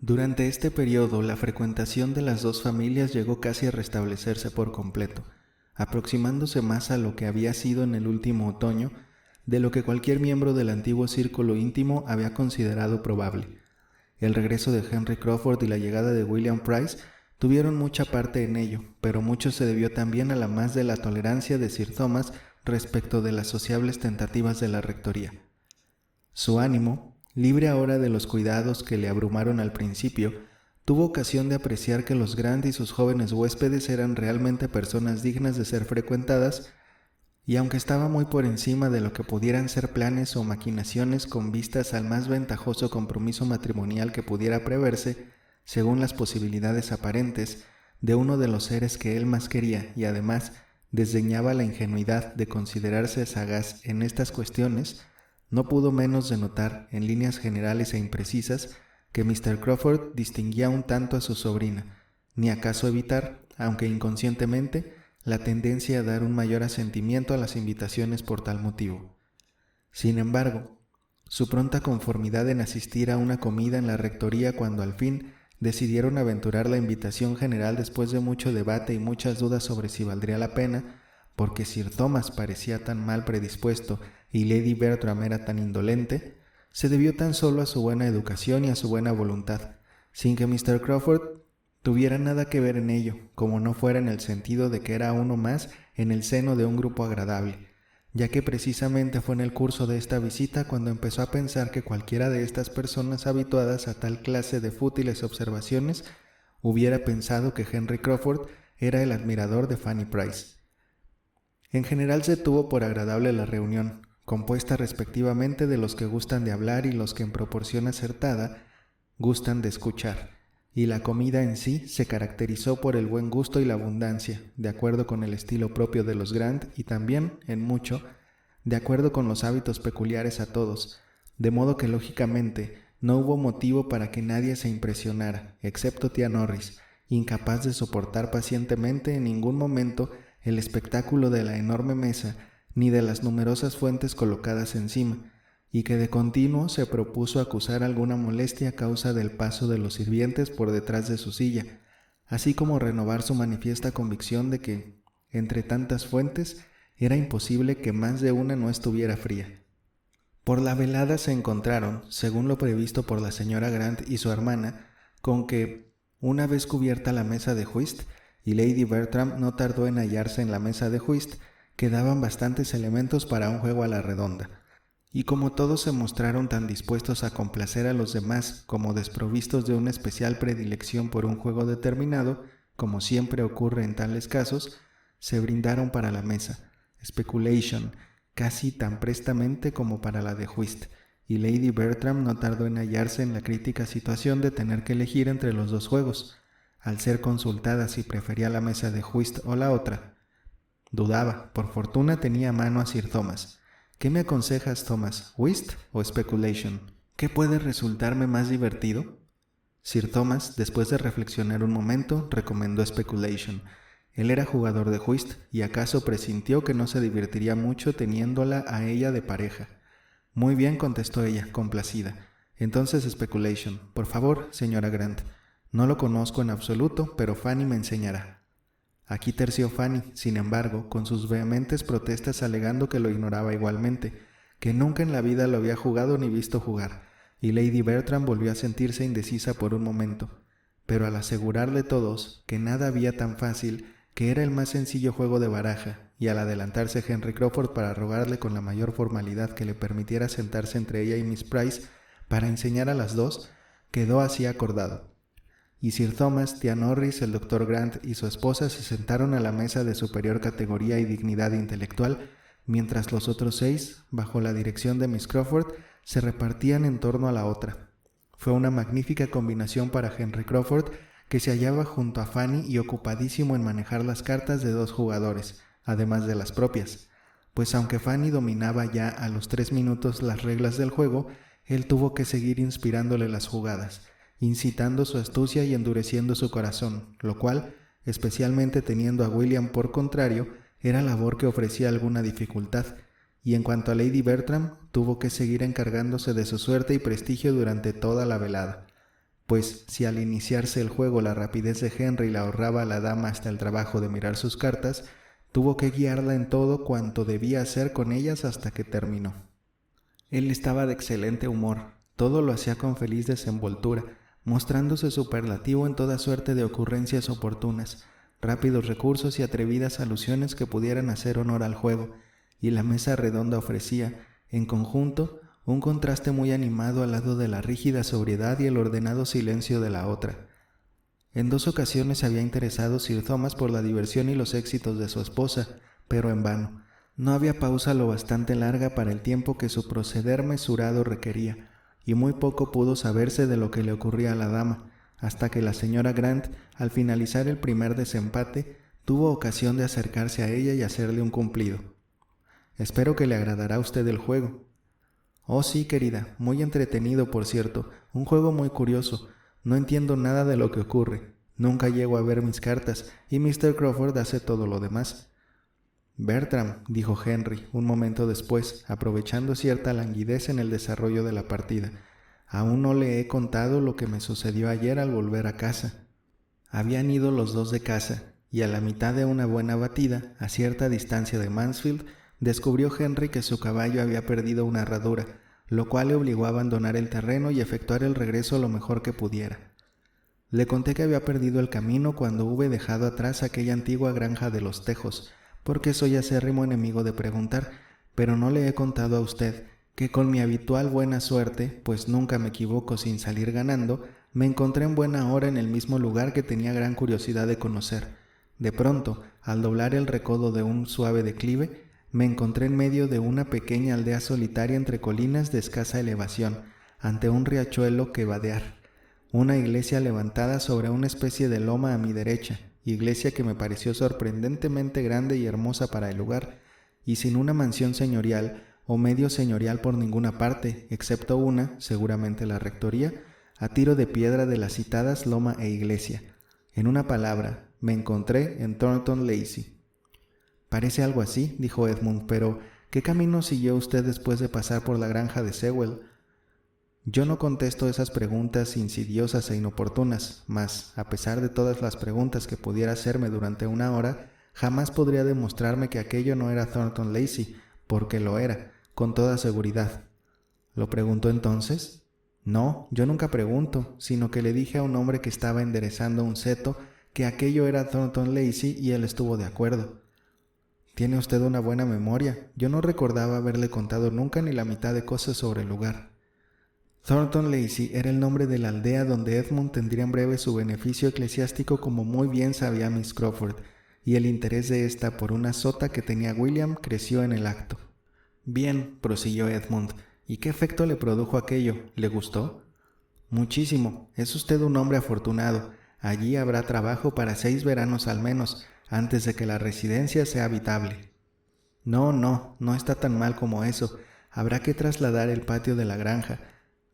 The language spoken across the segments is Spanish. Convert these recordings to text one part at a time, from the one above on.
Durante este periodo, la frecuentación de las dos familias llegó casi a restablecerse por completo, aproximándose más a lo que había sido en el último otoño de lo que cualquier miembro del antiguo círculo íntimo había considerado probable. El regreso de Henry Crawford y la llegada de William Price tuvieron mucha parte en ello, pero mucho se debió también a la más de la tolerancia de Sir Thomas respecto de las sociables tentativas de la rectoría. Su ánimo, libre ahora de los cuidados que le abrumaron al principio, tuvo ocasión de apreciar que los Grant y sus jóvenes huéspedes eran realmente personas dignas de ser frecuentadas, y aunque estaba muy por encima de lo que pudieran ser planes o maquinaciones con vistas al más ventajoso compromiso matrimonial que pudiera preverse, según las posibilidades aparentes, de uno de los seres que él más quería y además desdeñaba la ingenuidad de considerarse sagaz en estas cuestiones, no pudo menos de notar, en líneas generales e imprecisas, que Mr. Crawford distinguía un tanto a su sobrina, ni acaso evitar, aunque inconscientemente, la tendencia a dar un mayor asentimiento a las invitaciones por tal motivo. Sin embargo, su pronta conformidad en asistir a una comida en la rectoría cuando al fin decidieron aventurar la invitación general después de mucho debate y muchas dudas sobre si valdría la pena, porque Sir Thomas parecía tan mal predispuesto y Lady Bertram era tan indolente, se debió tan solo a su buena educación y a su buena voluntad, sin que Mr. Crawford tuviera nada que ver en ello, como no fuera en el sentido de que era uno más en el seno de un grupo agradable, ya que precisamente fue en el curso de esta visita cuando empezó a pensar que cualquiera de estas personas habituadas a tal clase de fútiles observaciones hubiera pensado que Henry Crawford era el admirador de Fanny Price. En general se tuvo por agradable la reunión, compuesta respectivamente de los que gustan de hablar y los que en proporción acertada gustan de escuchar, y la comida en sí se caracterizó por el buen gusto y la abundancia, de acuerdo con el estilo propio de los Grant y también, en mucho, de acuerdo con los hábitos peculiares a todos, de modo que lógicamente no hubo motivo para que nadie se impresionara, excepto tía Norris, incapaz de soportar pacientemente en ningún momento el espectáculo de la enorme mesa ni de las numerosas fuentes colocadas encima, y que de continuo se propuso acusar alguna molestia a causa del paso de los sirvientes por detrás de su silla, así como renovar su manifiesta convicción de que, entre tantas fuentes, era imposible que más de una no estuviera fría. Por la velada se encontraron, según lo previsto por la señora Grant y su hermana, con que, una vez cubierta la mesa de whist, y Lady Bertram no tardó en hallarse en la mesa de whist, quedaban bastantes elementos para un juego a la redonda. Y como todos se mostraron tan dispuestos a complacer a los demás como desprovistos de una especial predilección por un juego determinado, como siempre ocurre en tales casos, se brindaron para la mesa, speculation, casi tan prestamente como para la de whist, y Lady Bertram no tardó en hallarse en la crítica situación de tener que elegir entre los dos juegos, al ser consultada si prefería la mesa de whist o la otra. Dudaba, por fortuna tenía a mano a Sir Thomas. ¿Qué me aconsejas, Thomas, whist o speculation? ¿Qué puede resultarme más divertido? Sir Thomas, después de reflexionar un momento, recomendó speculation. Él era jugador de whist y acaso presintió que no se divertiría mucho teniéndola a ella de pareja. Muy bien, contestó ella, complacida. Entonces speculation. Por favor, señora Grant. No lo conozco en absoluto, pero Fanny me enseñará. Aquí terció Fanny, sin embargo, con sus vehementes protestas alegando que lo ignoraba igualmente, que nunca en la vida lo había jugado ni visto jugar, y Lady Bertram volvió a sentirse indecisa por un momento, pero al asegurarle todos que nada había tan fácil, que era el más sencillo juego de baraja, y al adelantarse Henry Crawford para rogarle con la mayor formalidad que le permitiera sentarse entre ella y Miss Price para enseñar a las dos, quedó así acordado. Y Sir Thomas, tía Norris, el Dr. Grant y su esposa se sentaron a la mesa de superior categoría y dignidad intelectual, mientras los otros 6, bajo la dirección de Miss Crawford, se repartían en torno a la otra. Fue una magnífica combinación para Henry Crawford, que se hallaba junto a Fanny y ocupadísimo en manejar las cartas de 2 jugadores, además de las propias, pues aunque Fanny dominaba ya a los 3 minutos las reglas del juego, él tuvo que seguir inspirándole las jugadas, incitando su astucia y endureciendo su corazón, lo cual, especialmente teniendo a William por contrario, era labor que ofrecía alguna dificultad, y en cuanto a Lady Bertram, tuvo que seguir encargándose de su suerte y prestigio durante toda la velada. pues si al iniciarse el juego la rapidez de Henry la ahorraba a la dama hasta el trabajo de mirar sus cartas, tuvo que guiarla en todo cuanto debía hacer con ellas hasta que terminó. Él estaba de excelente humor, todo lo hacía con feliz desenvoltura, mostrándose superlativo en toda suerte de ocurrencias oportunas, rápidos recursos y atrevidas alusiones que pudieran hacer honor al juego, y la mesa redonda ofrecía, en conjunto, un contraste muy animado al lado de la rígida sobriedad y el ordenado silencio de la otra. En 2 ocasiones se había interesado Sir Thomas por la diversión y los éxitos de su esposa, pero en vano. No había pausa lo bastante larga para el tiempo que su proceder mesurado requería, y muy poco pudo saberse de lo que le ocurría a la dama, hasta que la señora Grant, al finalizar el primer desempate, tuvo ocasión de acercarse a ella y hacerle un cumplido. «Espero que le agradará a usted el juego». «Oh, sí, querida, muy entretenido, por cierto, un juego muy curioso. No entiendo nada de lo que ocurre. Nunca llego a ver mis cartas, y Mr. Crawford hace todo lo demás». «Bertram», dijo Henry, un momento después, aprovechando cierta languidez en el desarrollo de la partida, «aún no le he contado lo que me sucedió ayer al volver a casa». Habían ido los dos de casa, y a la mitad de una buena batida, a cierta distancia de Mansfield, descubrió Henry que su caballo había perdido una herradura, lo cual le obligó a abandonar el terreno y efectuar el regreso lo mejor que pudiera. Le conté que había perdido el camino cuando hube dejado atrás aquella antigua granja de los Tejos, porque soy acérrimo enemigo de preguntar, pero no le he contado a usted que con mi habitual buena suerte, pues nunca me equivoco sin salir ganando, me encontré en buena hora en el mismo lugar que tenía gran curiosidad de conocer. De pronto, al doblar el recodo de un suave declive, me encontré en medio de una pequeña aldea solitaria entre colinas de escasa elevación, ante un riachuelo que vadear, una iglesia levantada sobre una especie de loma a mi derecha, iglesia que me pareció sorprendentemente grande y hermosa para el lugar, y sin una mansión señorial o medio señorial por ninguna parte, excepto una, seguramente la rectoría, a tiro de piedra de las citadas loma e iglesia. En una palabra, me encontré en Thornton Lacey. «Parece algo así», dijo Edmund, «pero ¿qué camino siguió usted después de pasar por la granja de Sewell?» Yo no contesto esas preguntas insidiosas e inoportunas, mas, a pesar de todas las preguntas que pudiera hacerme durante una hora, jamás podría demostrarme que aquello no era Thornton Lacey, porque lo era, con toda seguridad. ¿Lo preguntó entonces? No, yo nunca pregunto, sino que le dije a un hombre que estaba enderezando un seto que aquello era Thornton Lacey y él estuvo de acuerdo. Tiene usted una buena memoria. Yo no recordaba haberle contado nunca ni la mitad de cosas sobre el lugar. Thornton Lacey era el nombre de la aldea donde Edmund tendría en breve su beneficio eclesiástico, como muy bien sabía Miss Crawford, y el interés de ésta por una sota que tenía William creció en el acto. «Bien», prosiguió Edmund, «¿y qué efecto le produjo aquello? ¿Le gustó?» «Muchísimo. Es usted un hombre afortunado. Allí habrá trabajo para 6 veranos al menos, antes de que la residencia sea habitable». No está tan mal como eso. Habrá que trasladar el patio de la granja.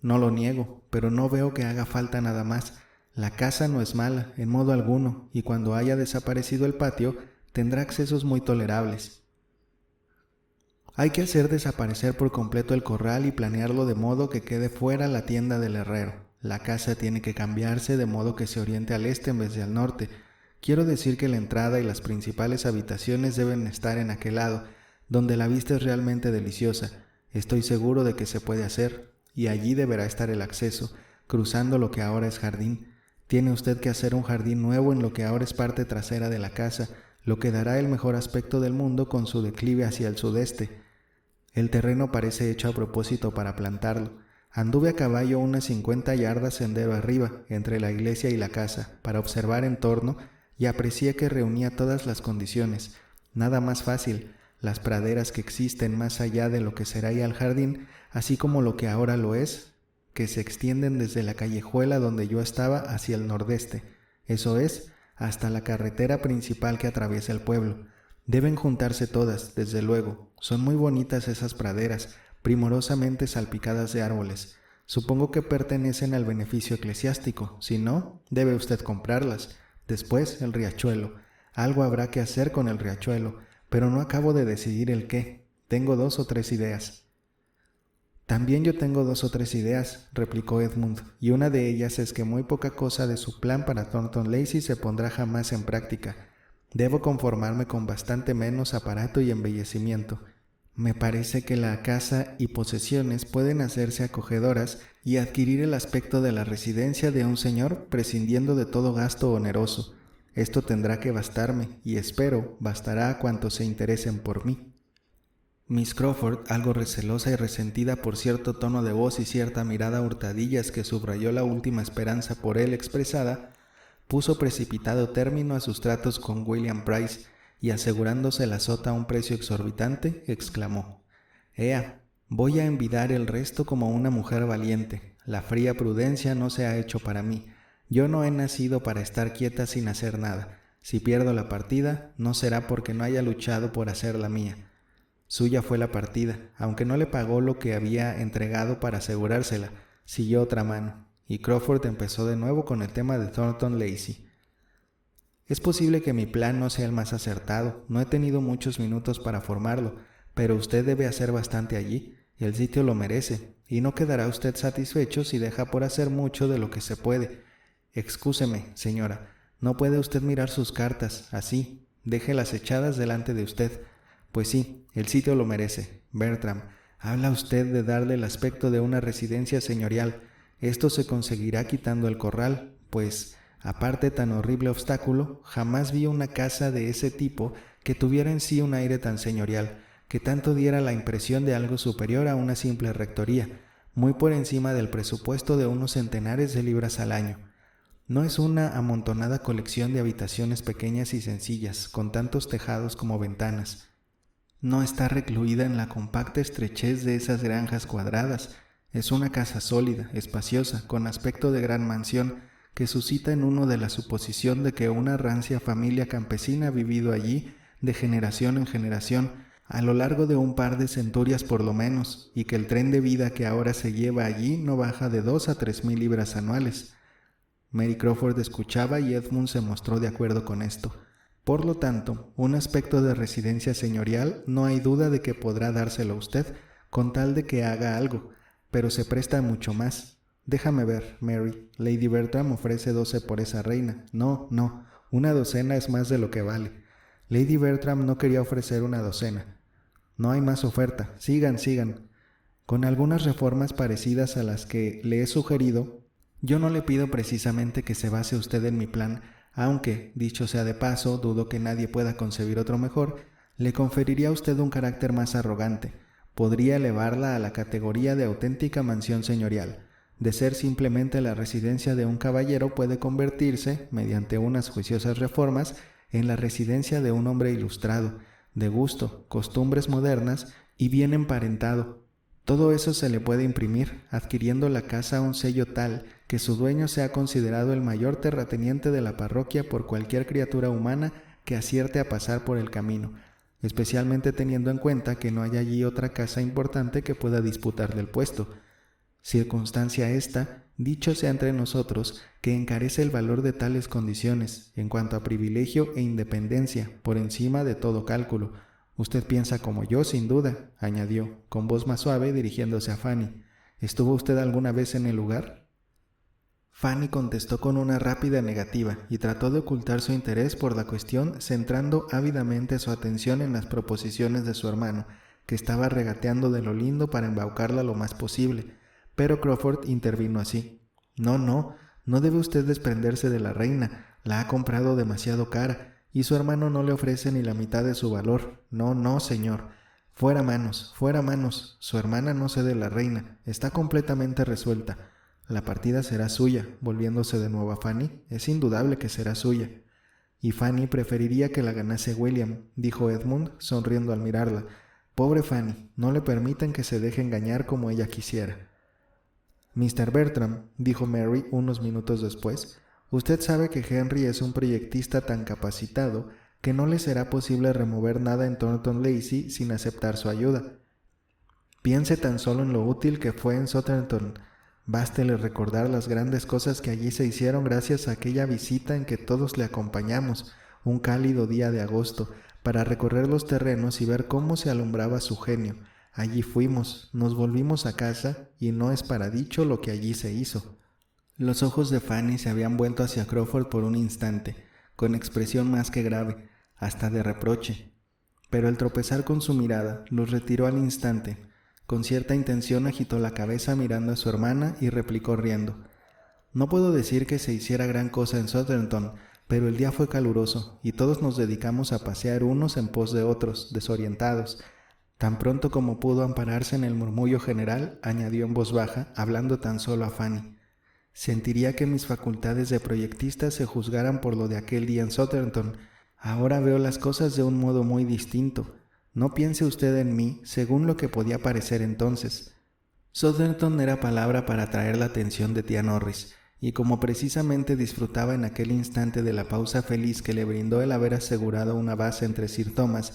No lo niego, pero no veo que haga falta nada más. La casa no es mala, en modo alguno, y cuando haya desaparecido el patio, tendrá accesos muy tolerables. Hay que hacer desaparecer por completo el corral y planearlo de modo que quede fuera la tienda del herrero. La casa tiene que cambiarse de modo que se oriente al este en vez de al norte. Quiero decir que la entrada y las principales habitaciones deben estar en aquel lado, donde la vista es realmente deliciosa. Estoy seguro de que se puede hacer, y allí deberá estar el acceso, cruzando lo que ahora es jardín. Tiene usted que hacer un jardín nuevo en lo que ahora es parte trasera de la casa, lo que dará el mejor aspecto del mundo con su declive hacia el sudeste. El terreno parece hecho a propósito para plantarlo. Anduve a caballo unas 50 yardas sendero arriba, entre la iglesia y la casa, para observar en torno, y aprecié que reunía todas las condiciones. Nada más fácil, las praderas que existen más allá de lo que será ya el jardín, así como lo que ahora lo es, que se extienden desde la callejuela donde yo estaba hacia el nordeste, eso es, hasta la carretera principal que atraviesa el pueblo. Deben juntarse todas, desde luego. Son muy bonitas esas praderas, primorosamente salpicadas de árboles. Supongo que pertenecen al beneficio eclesiástico. Si no, debe usted comprarlas. Después, el riachuelo. Algo habrá que hacer con el riachuelo, pero no acabo de decidir el qué. Tengo 2 o 3 ideas. También yo tengo 2 o 3 ideas, replicó Edmund, y una de ellas es que muy poca cosa de su plan para Thornton Lacey se pondrá jamás en práctica. Debo conformarme con bastante menos aparato y embellecimiento. Me parece que la casa y posesiones pueden hacerse acogedoras y adquirir el aspecto de la residencia de un señor prescindiendo de todo gasto oneroso. Esto tendrá que bastarme, y espero bastará a cuantos se interesen por mí. Miss Crawford, algo recelosa y resentida por cierto tono de voz y cierta mirada a hurtadillas que subrayó la última esperanza por él expresada, puso precipitado término a sus tratos con William Price y, asegurándose la sota a un precio exorbitante, exclamó: «Ea, voy a envidar el resto como una mujer valiente. La fría prudencia no se ha hecho para mí. Yo no he nacido para estar quieta sin hacer nada. Si pierdo la partida, no será porque no haya luchado por hacer la mía». Suya fue la partida, aunque no le pagó lo que había entregado para asegurársela. Siguió otra mano, y Crawford empezó de nuevo con el tema de Thornton Lacey. «Es posible que mi plan no sea el más acertado, no he tenido muchos minutos para formarlo, pero usted debe hacer bastante allí, el sitio lo merece, y no quedará usted satisfecho si deja por hacer mucho de lo que se puede. Excúseme, señora, no puede usted mirar sus cartas, así, déjelas echadas delante de usted. Pues sí, el sitio lo merece. Bertram, habla usted de darle el aspecto de una residencia señorial. Esto se conseguirá quitando el corral, pues, aparte tan horrible obstáculo, jamás vi una casa de ese tipo que tuviera en sí un aire tan señorial, que tanto diera la impresión de algo superior a una simple rectoría, muy por encima del presupuesto de unos centenares de libras al año. No es una amontonada colección de habitaciones pequeñas y sencillas, con tantos tejados como ventanas. No está recluida en la compacta estrechez de esas granjas cuadradas. Es una casa sólida, espaciosa, con aspecto de gran mansión, que suscita en uno de la suposición de que una rancia familia campesina ha vivido allí de generación en generación, a lo largo de un par de centurias por lo menos, y que el tren de vida que ahora se lleva allí no baja de 2 a 3,000 libras anuales. Mary Crawford escuchaba y Edmund se mostró de acuerdo con esto. Por lo tanto, un aspecto de residencia señorial no hay duda de que podrá dárselo a usted, con tal de que haga algo, pero se presta mucho más. Déjame ver, Mary, Lady Bertram ofrece 12 por esa reina. No, una docena es más de lo que vale. Lady Bertram no quería ofrecer una docena. No hay más oferta, sigan. Con algunas reformas parecidas a las que le he sugerido, yo no le pido precisamente que se base usted en mi plan, aunque, dicho sea de paso, dudo que nadie pueda concebir otro mejor, le conferiría a usted un carácter más arrogante. Podría elevarla a la categoría de auténtica mansión señorial. De ser simplemente la residencia de un caballero, puede convertirse, mediante unas juiciosas reformas, en la residencia de un hombre ilustrado, de gusto, costumbres modernas y bien emparentado. Todo eso se le puede imprimir, adquiriendo la casa un sello tal que su dueño sea considerado el mayor terrateniente de la parroquia por cualquier criatura humana que acierte a pasar por el camino, especialmente teniendo en cuenta que no hay allí otra casa importante que pueda disputarle el puesto. Circunstancia esta, dicho sea entre nosotros, que encarece el valor de tales condiciones, en cuanto a privilegio e independencia, por encima de todo cálculo. Usted piensa como yo, sin duda, añadió, con voz más suave dirigiéndose a Fanny. ¿Estuvo usted alguna vez en el lugar? Fanny contestó con una rápida negativa y trató de ocultar su interés por la cuestión, centrando ávidamente su atención en las proposiciones de su hermano, que estaba regateando de lo lindo para embaucarla lo más posible. Pero Crawford intervino así. No debe usted desprenderse de la reina, la ha comprado demasiado cara, y su hermano no le ofrece ni la mitad de su valor. No, señor. Fuera manos, su hermana no cede la reina, está completamente resuelta. La partida será suya, volviéndose de nuevo a Fanny, es indudable que será suya. Y Fanny preferiría que la ganase William, dijo Edmund, sonriendo al mirarla. Pobre Fanny, no le permiten que se deje engañar como ella quisiera. Mr. Bertram, dijo Mary unos minutos después, usted sabe que Henry es un proyectista tan capacitado que no le será posible remover nada en Thornton Lacey sin aceptar su ayuda. Piense tan solo en lo útil que fue en Southampton. Bástele recordar las grandes cosas que allí se hicieron gracias a aquella visita en que todos le acompañamos, un cálido día de agosto, para recorrer los terrenos y ver cómo se alumbraba su genio. Allí fuimos, nos volvimos a casa y no es para dicho lo que allí se hizo. Los ojos de Fanny se habían vuelto hacia Crawford por un instante, con expresión más que grave, hasta de reproche. Pero el tropezar con su mirada los retiró al instante. Con cierta intención agitó la cabeza mirando a su hermana y replicó riendo: «No puedo decir que se hiciera gran cosa en Southampton, pero el día fue caluroso y todos nos dedicamos a pasear unos en pos de otros, desorientados». Tan pronto como pudo ampararse en el murmullo general, añadió en voz baja, hablando tan solo a Fanny: «Sentiría que mis facultades de proyectista se juzgaran por lo de aquel día en Southampton. Ahora veo las cosas de un modo muy distinto. No piense usted en mí según lo que podía parecer entonces». Southampton era palabra para atraer la atención de tía Norris, y como precisamente disfrutaba en aquel instante de la pausa feliz que le brindó el haber asegurado una base entre Sir Thomas,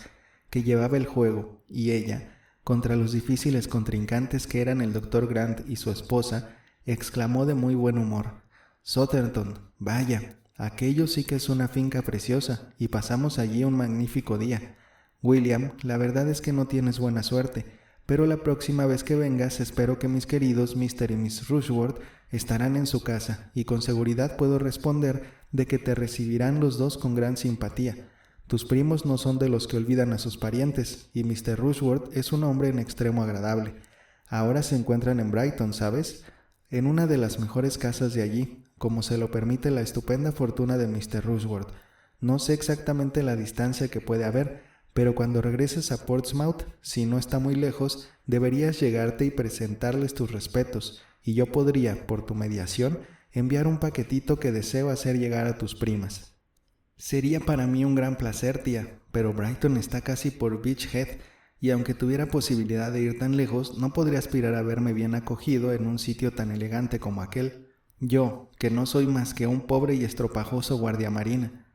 que llevaba el juego, y ella, contra los difíciles contrincantes que eran el Dr. Grant y su esposa, exclamó de muy buen humor: «Southampton, vaya, aquello sí que es una finca preciosa, y pasamos allí un magnífico día. William, la verdad es que no tienes buena suerte, pero la próxima vez que vengas espero que mis queridos Mr. y Miss Rushworth estarán en su casa, y con seguridad puedo responder de que te recibirán los dos con gran simpatía. Tus primos no son de los que olvidan a sus parientes, y Mr. Rushworth es un hombre en extremo agradable. Ahora se encuentran en Brighton, ¿sabes? En una de las mejores casas de allí, como se lo permite la estupenda fortuna de Mr. Rushworth. No sé exactamente la distancia que puede haber, pero cuando regreses a Portsmouth, si no está muy lejos, deberías llegarte y presentarles tus respetos, y yo podría, por tu mediación, enviar un paquetito que deseo hacer llegar a tus primas». «Sería para mí un gran placer, tía, pero Brighton está casi por Beach Head, y aunque tuviera posibilidad de ir tan lejos, no podría aspirar a verme bien acogido en un sitio tan elegante como aquel. Yo, que no soy más que un pobre y estropajoso guardiamarina».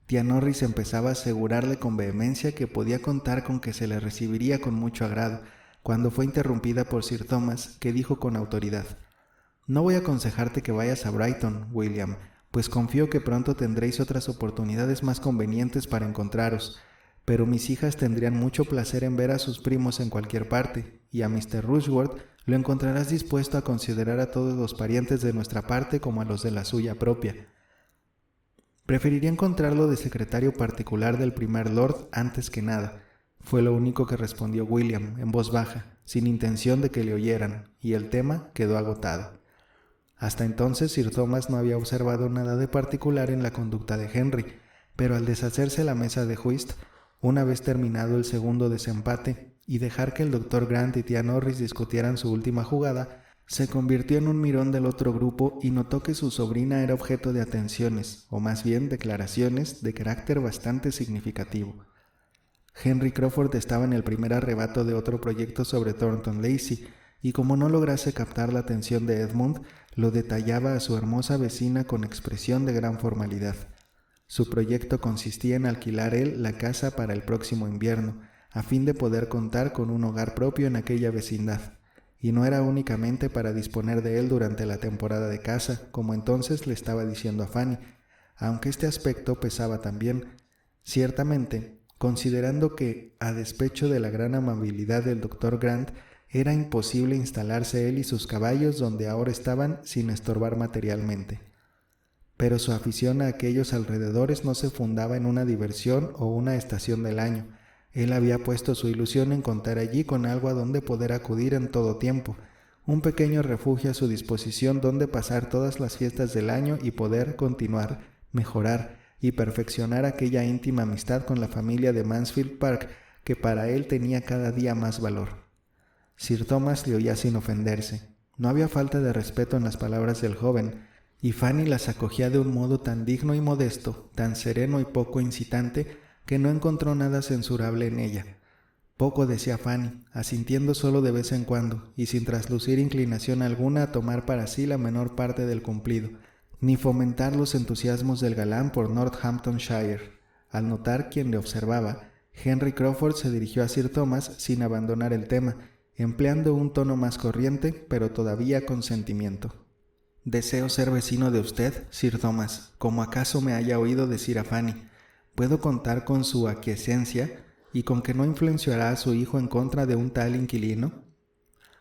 Tía Norris empezaba a asegurarle con vehemencia que podía contar con que se le recibiría con mucho agrado, cuando fue interrumpida por Sir Thomas, que dijo con autoridad: «No voy a aconsejarte que vayas a Brighton, William, pues confío que pronto tendréis otras oportunidades más convenientes para encontraros, pero mis hijas tendrían mucho placer en ver a sus primos en cualquier parte, y a Mr. Rushworth lo encontrarás dispuesto a considerar a todos los parientes de nuestra parte como a los de la suya propia». «Preferiría encontrarlo de secretario particular del primer lord antes que nada», fue lo único que respondió William en voz baja, sin intención de que le oyeran, y el tema quedó agotado. Hasta entonces Sir Thomas no había observado nada de particular en la conducta de Henry, pero al deshacerse la mesa de whist, una vez terminado el segundo desempate, y dejar que el Dr. Grant y tía Norris discutieran su última jugada, se convirtió en un mirón del otro grupo y notó que su sobrina era objeto de atenciones, o más bien declaraciones, de carácter bastante significativo. Henry Crawford estaba en el primer arrebato de otro proyecto sobre Thornton Lacey, y como no lograse captar la atención de Edmund, lo detallaba a su hermosa vecina con expresión de gran formalidad. Su proyecto consistía en alquilar él la casa para el próximo invierno, a fin de poder contar con un hogar propio en aquella vecindad, y no era únicamente para disponer de él durante la temporada de caza, como entonces le estaba diciendo a Fanny, aunque este aspecto pesaba también. Ciertamente, considerando que, a despecho de la gran amabilidad del Dr. Grant, era imposible instalarse él y sus caballos donde ahora estaban sin estorbar materialmente. Pero su afición a aquellos alrededores no se fundaba en una diversión o una estación del año. Él había puesto su ilusión en contar allí con algo a donde poder acudir en todo tiempo, un pequeño refugio a su disposición donde pasar todas las fiestas del año y poder continuar, mejorar y perfeccionar aquella íntima amistad con la familia de Mansfield Park que para él tenía cada día más valor. Sir Thomas le oía sin ofenderse. No había falta de respeto en las palabras del joven, y Fanny las acogía de un modo tan digno y modesto, tan sereno y poco incitante, que no encontró nada censurable en ella. Poco decía Fanny, asintiendo solo de vez en cuando, y sin traslucir inclinación alguna a tomar para sí la menor parte del cumplido, ni fomentar los entusiasmos del galán por Northamptonshire. Al notar quién le observaba, Henry Crawford se dirigió a Sir Thomas sin abandonar el tema, empleando un tono más corriente, pero todavía con sentimiento. «Deseo ser vecino de usted, Sir Thomas, como acaso me haya oído decir a Fanny. ¿Puedo contar con su aquiescencia? ¿Y con que no influenciará a su hijo en contra de un tal inquilino?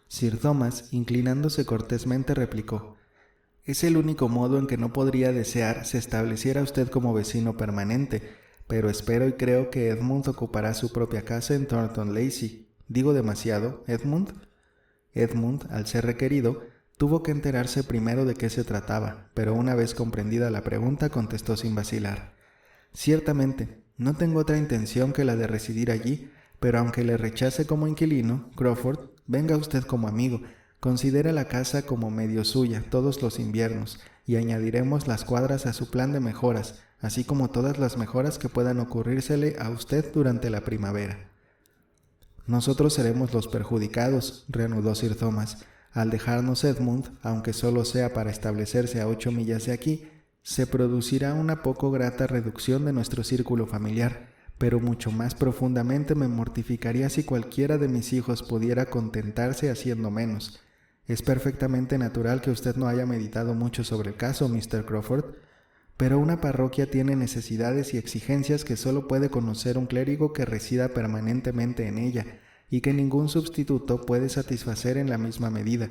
Sir Thomas, inclinándose cortésmente, replicó: es el único modo en que no podría desear se estableciera usted como vecino permanente, pero espero y creo que Edmund ocupará su propia casa en Thornton Lacey. ¿Digo demasiado, Edmund? Edmund, al ser requerido, tuvo que enterarse primero de qué se trataba, pero una vez comprendida la pregunta contestó sin vacilar: ciertamente, no tengo otra intención que la de residir allí, pero aunque le rechace como inquilino, Crawford, venga usted como amigo. Considere la casa como medio suya todos los inviernos y añadiremos las cuadras a su plan de mejoras, así como todas las mejoras que puedan ocurrírsele a usted durante la primavera. Nosotros seremos los perjudicados, reanudó Sir Thomas. Al dejarnos Edmund, aunque solo sea para establecerse a 8 millas de aquí, se producirá una poco grata reducción de nuestro círculo familiar, pero mucho más profundamente me mortificaría si cualquiera de mis hijos pudiera contentarse haciendo menos. Es perfectamente natural que usted no haya meditado mucho sobre el caso, Mr. Crawford, pero una parroquia tiene necesidades y exigencias que solo puede conocer un clérigo que resida permanentemente en ella y que ningún sustituto puede satisfacer en la misma medida.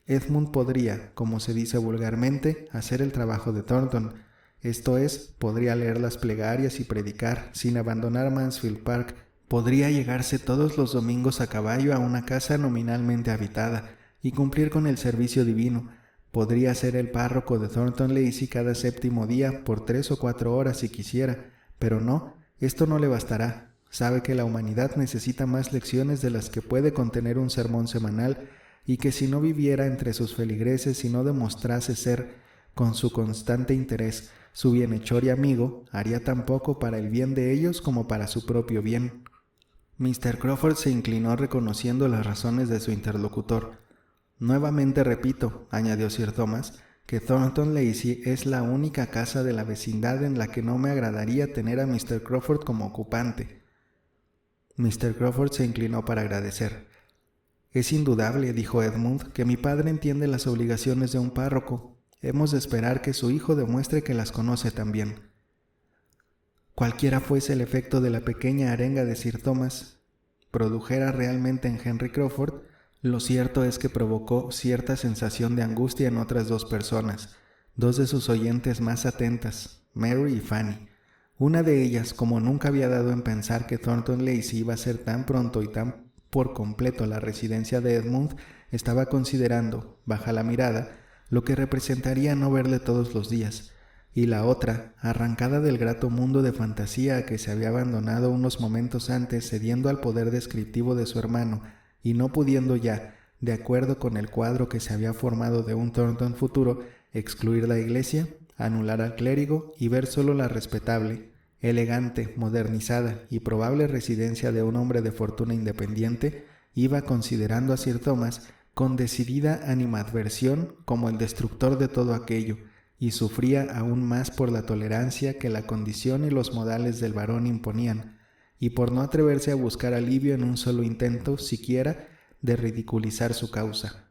Edmund podría, como se dice vulgarmente, hacer el trabajo de Thornton, esto es, podría leer las plegarias y predicar sin abandonar Mansfield Park, podría llegarse todos los domingos a caballo a una casa nominalmente habitada y cumplir con el servicio divino. Podría ser el párroco de Thornton Lacey cada séptimo día por 3 o 4 horas si quisiera, pero no, esto no le bastará. Sabe que la humanidad necesita más lecciones de las que puede contener un sermón semanal y que si no viviera entre sus feligreses y no demostrase ser, con su constante interés, su bienhechor y amigo, haría tan poco para el bien de ellos como para su propio bien. Mr. Crawford se inclinó reconociendo las razones de su interlocutor. Nuevamente repito, añadió Sir Thomas, que Thornton Lacey es la única casa de la vecindad en la que no me agradaría tener a Mr. Crawford como ocupante. Mr. Crawford se inclinó para agradecer. Es indudable, dijo Edmund, que mi padre entiende las obligaciones de un párroco. Hemos de esperar que su hijo demuestre que las conoce también. Cualquiera fuese el efecto de la pequeña arenga de Sir Thomas produjera realmente en Henry Crawford, lo cierto es que provocó cierta sensación de angustia en otras 2 personas, 2 de sus oyentes más atentas, Mary y Fanny. Una de ellas, como nunca había dado en pensar que Thornton Lacey iba a ser tan pronto y tan por completo la residencia de Edmund, estaba considerando, baja la mirada, lo que representaría no verle todos los días, y la otra, arrancada del grato mundo de fantasía a que se había abandonado unos momentos antes cediendo al poder descriptivo de su hermano y no pudiendo ya, de acuerdo con el cuadro que se había formado de un Thornton futuro, excluir la iglesia, anular al clérigo y ver solo la respetable, elegante, modernizada y probable residencia de un hombre de fortuna independiente, iba considerando a Sir Thomas con decidida animadversión como el destructor de todo aquello, y sufría aún más por la tolerancia que la condición y los modales del varón imponían, y por no atreverse a buscar alivio en un solo intento siquiera de ridiculizar su causa.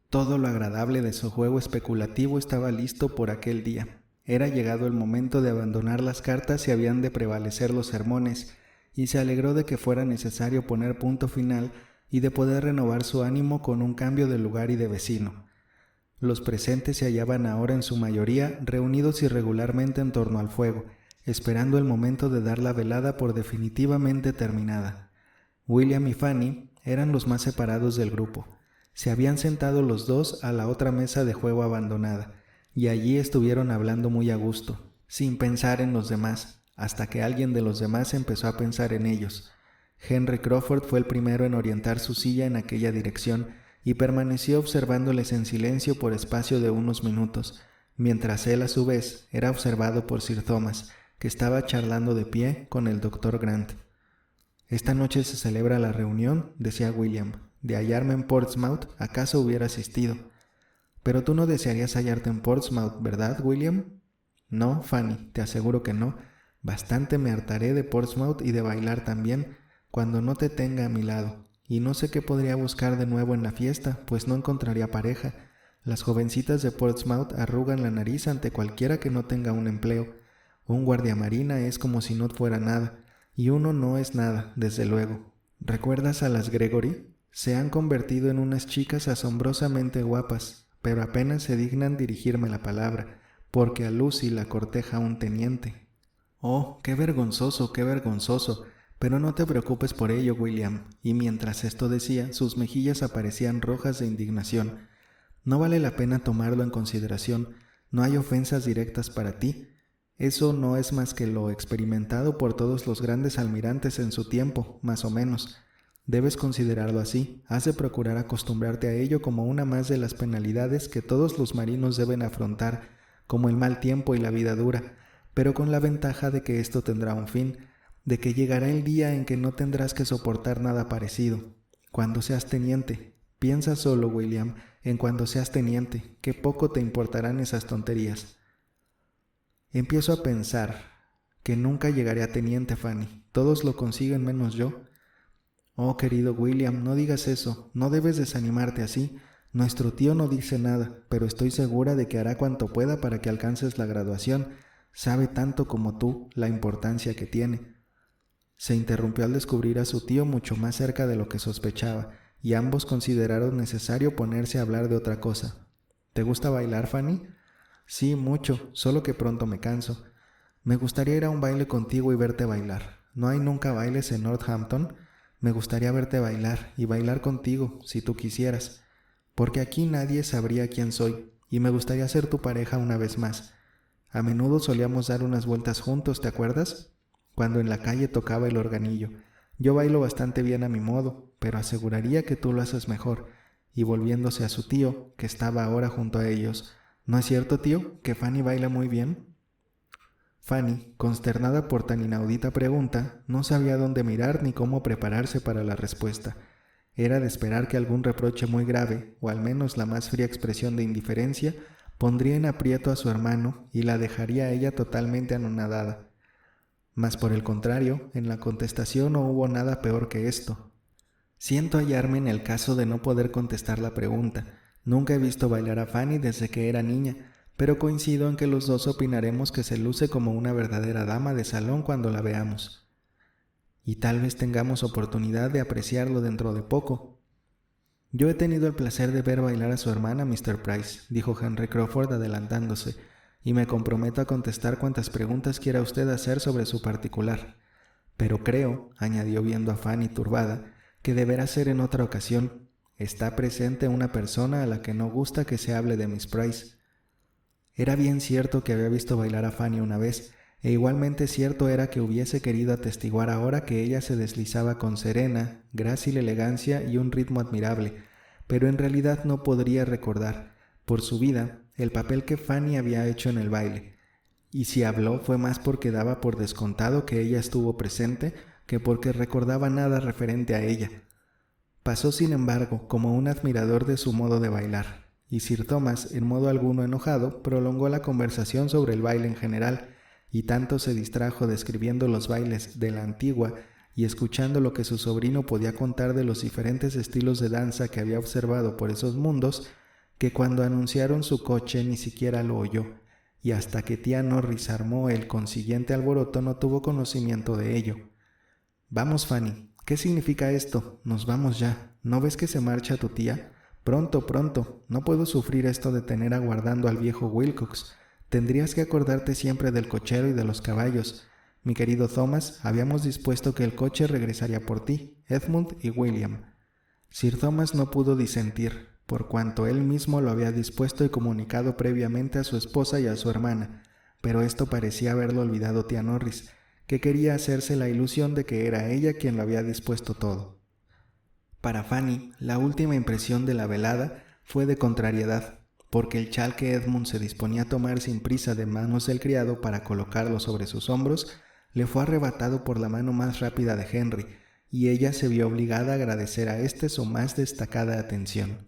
Todo lo agradable de su juego especulativo estaba listo por aquel día. Era llegado el momento de abandonar las cartas y habían de prevalecer los sermones, y se alegró de que fuera necesario poner punto final y de poder renovar su ánimo con un cambio de lugar y de vecino. Los presentes se hallaban ahora en su mayoría reunidos irregularmente en torno al fuego, esperando el momento de dar la velada por definitivamente terminada. William y Fanny eran los más separados del grupo. Se habían sentado los 2 a la otra mesa de juego abandonada, y allí estuvieron hablando muy a gusto, sin pensar en los demás, hasta que alguien de los demás empezó a pensar en ellos. Henry Crawford fue el primero en orientar su silla en aquella dirección y permaneció observándoles en silencio por espacio de unos minutos, mientras él a su vez era observado por Sir Thomas, que estaba charlando de pie con el Dr. Grant. «Esta noche se celebra la reunión», decía William. «De hallarme en Portsmouth, acaso hubiera asistido». «Pero tú no desearías hallarte en Portsmouth, ¿verdad, William?» «No, Fanny, te aseguro que no. Bastante me hartaré de Portsmouth y de bailar también, cuando no te tenga a mi lado. Y no sé qué podría buscar de nuevo en la fiesta, pues no encontraría pareja. Las jovencitas de Portsmouth arrugan la nariz ante cualquiera que no tenga un empleo. Un guardiamarina es como si no fuera nada. Y uno no es nada, desde luego. ¿Recuerdas a las Gregory? Se han convertido en unas chicas asombrosamente guapas, pero apenas se dignan dirigirme la palabra, porque a Lucy la corteja un teniente. Oh, qué vergonzoso, pero no te preocupes por ello, William. Y mientras esto decía, sus mejillas aparecían rojas de indignación. No vale la pena tomarlo en consideración, no hay ofensas directas para ti. Eso no es más que lo experimentado por todos los grandes almirantes en su tiempo, más o menos. Debes considerarlo así, has de procurar acostumbrarte a ello como una más de las penalidades que todos los marinos deben afrontar, como el mal tiempo y la vida dura, pero con la ventaja de que esto tendrá un fin, de que llegará el día en que no tendrás que soportar nada parecido. Cuando seas teniente, piensa solo, William, en cuando seas teniente, que poco te importarán esas tonterías. Empiezo a pensar que nunca llegaré a teniente, Fanny. Todos lo consiguen menos yo. Oh, querido William, no digas eso. No debes desanimarte así. Nuestro tío no dice nada, pero estoy segura de que hará cuanto pueda para que alcances la graduación. Sabe tanto como tú la importancia que tiene. Se interrumpió al descubrir a su tío mucho más cerca de lo que sospechaba, y ambos consideraron necesario ponerse a hablar de otra cosa. ¿Te gusta bailar, Fanny? Sí, mucho, solo que pronto me canso. Me gustaría ir a un baile contigo y verte bailar. ¿No hay nunca bailes en Northampton? Me gustaría verte bailar y bailar contigo, si tú quisieras, porque aquí nadie sabría quién soy, y me gustaría ser tu pareja una vez más. A menudo solíamos dar unas vueltas juntos, ¿te acuerdas? Cuando en la calle tocaba el organillo. Yo bailo bastante bien a mi modo, pero aseguraría que tú lo haces mejor. Y volviéndose a su tío, que estaba ahora junto a ellos, ¿no es cierto, tío, que Fanny baila muy bien? Fanny, consternada por tan inaudita pregunta, no sabía dónde mirar ni cómo prepararse para la respuesta. Era de esperar que algún reproche muy grave, o al menos la más fría expresión de indiferencia, pondría en aprieto a su hermano y la dejaría a ella totalmente anonadada. Mas por el contrario, en la contestación no hubo nada peor que esto. Siento hallarme en el caso de no poder contestar la pregunta. Nunca he visto bailar a Fanny desde que era niña, pero coincido en que los dos opinaremos que se luce como una verdadera dama de salón cuando la veamos. Y tal vez tengamos oportunidad de apreciarlo dentro de poco. Yo he tenido el placer de ver bailar a su hermana, Mr. Price, dijo Henry Crawford adelantándose, y me comprometo a contestar cuantas preguntas quiera usted hacer sobre su particular. Pero creo, añadió viendo a Fanny turbada, que deberá ser en otra ocasión. Está presente una persona a la que no gusta que se hable de Miss Price. Era bien cierto que había visto bailar a Fanny una vez, e igualmente cierto era que hubiese querido atestiguar ahora que ella se deslizaba con serena, grácil elegancia y un ritmo admirable, pero en realidad no podría recordar, por su vida, el papel que Fanny había hecho en el baile, y si habló fue más porque daba por descontado que ella estuvo presente que porque recordaba nada referente a ella. Pasó, sin embargo, como un admirador de su modo de bailar, y Sir Thomas, en modo alguno enojado, prolongó la conversación sobre el baile en general, y tanto se distrajo describiendo los bailes de la antigua y escuchando lo que su sobrino podía contar de los diferentes estilos de danza que había observado por esos mundos, que cuando anunciaron su coche ni siquiera lo oyó, y hasta que tía Norris armó el consiguiente alboroto no tuvo conocimiento de ello. «Vamos, Fanny, ¿qué significa esto? Nos vamos ya. ¿No ves que se marcha tu tía? Pronto, pronto. No puedo sufrir esto de tener aguardando al viejo Wilcox. Tendrías que acordarte siempre del cochero y de los caballos. Mi querido Thomas, habíamos dispuesto que el coche regresaría por ti, Edmund y William». Sir Thomas no pudo disentir, por cuanto él mismo lo había dispuesto y comunicado previamente a su esposa y a su hermana, pero esto parecía haberlo olvidado tía Norris, que quería hacerse la ilusión de que era ella quien lo había dispuesto todo. Para Fanny, la última impresión de la velada fue de contrariedad, porque el chal que Edmund se disponía a tomar sin prisa de manos del criado para colocarlo sobre sus hombros, le fue arrebatado por la mano más rápida de Henry, y ella se vio obligada a agradecer a éste su más destacada atención.